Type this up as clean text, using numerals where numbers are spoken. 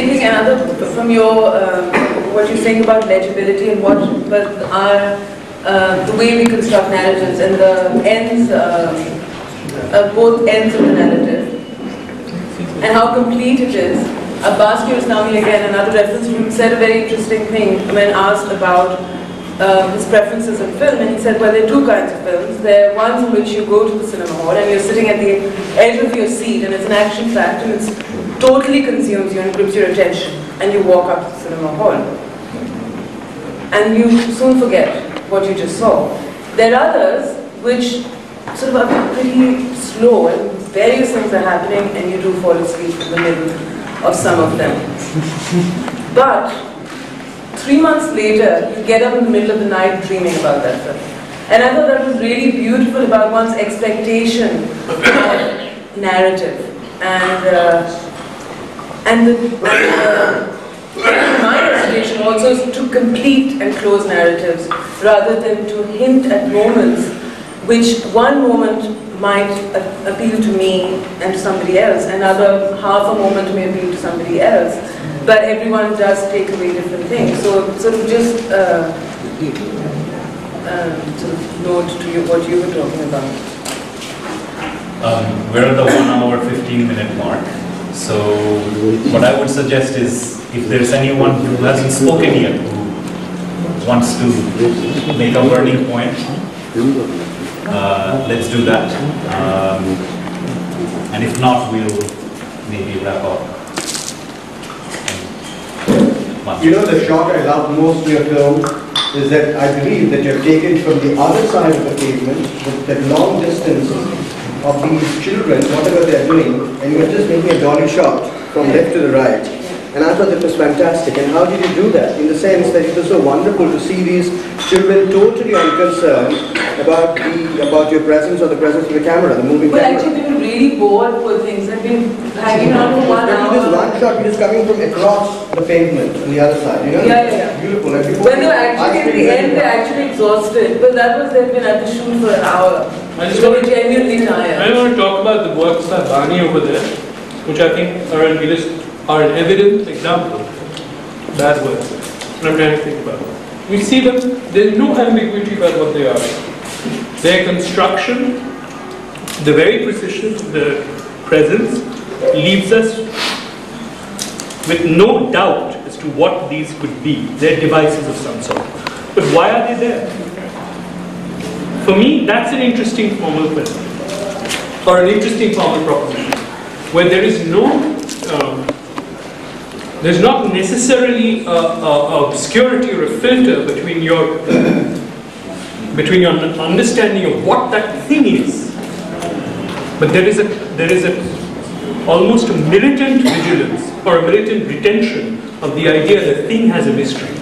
taking another from your what you're saying about legibility and the way we construct narratives and the ends, both ends of the narrative, and how complete it is. Abbas Kiarostami, again, another reference to him, said a very interesting thing when asked about his preferences in film, and he said, well, there are two kinds of films. There are ones in which you go to the cinema hall and you're sitting at the edge of your seat and it's an action-packed and it totally consumes you and grips your attention, and you walk up to the cinema hall. And you soon forget what you just saw. There are others which sort of are pretty slow and various things are happening and you do fall asleep in the middle of some of them. But 3 months later, you get up in the middle of the night dreaming about that film. And I thought that was really beautiful about one's expectation of narrative. And my expectation also is to complete and close narratives rather than to hint at moments which one moment might appeal to me and to somebody else, another half a moment may appeal to somebody else, but everyone does take away different things. So sort of just sort of note to you what you were talking about. We're at the 1 hour 15-minute mark. So what I would suggest is, if there's anyone who hasn't spoken yet, who wants to make a burning point, let's do that. And if not, we'll maybe wrap up. You know, the shot I love most in your film is that I believe that you're taken from the other side of the pavement, the long distance of these children, whatever they're doing, and you're just making a dolly shot from left to the right. And I thought that was fantastic. And how did you do that? In the sense that it was so wonderful to see these children totally unconcerned about your presence or the presence of the camera, the moving camera. Well, actually, they were really bored, poor things. They've been hanging around for 1 hour. This one shot, he was coming from across the pavement on the other side, you know? Yeah. Beautiful. When they were actually at the end, they're actually exhausted. But that was, they've been at the shoot for an hour. I just they were genuinely tired. I want to talk about the works by Bani over there, which I think are an evident example of bad works. And I'm trying to think about it. We see them, there's no ambiguity about what they are. Their construction, the very precision of the presence, leaves us with no doubt as to what these could be. They're devices of some sort. But why are they there? For me, that's an interesting formal question, or an interesting formal proposition, where there is no, there's not necessarily a obscurity or a filter between your understanding of what that thing is, but there is almost a militant vigilance or a militant retention of the idea that thing has a mystery.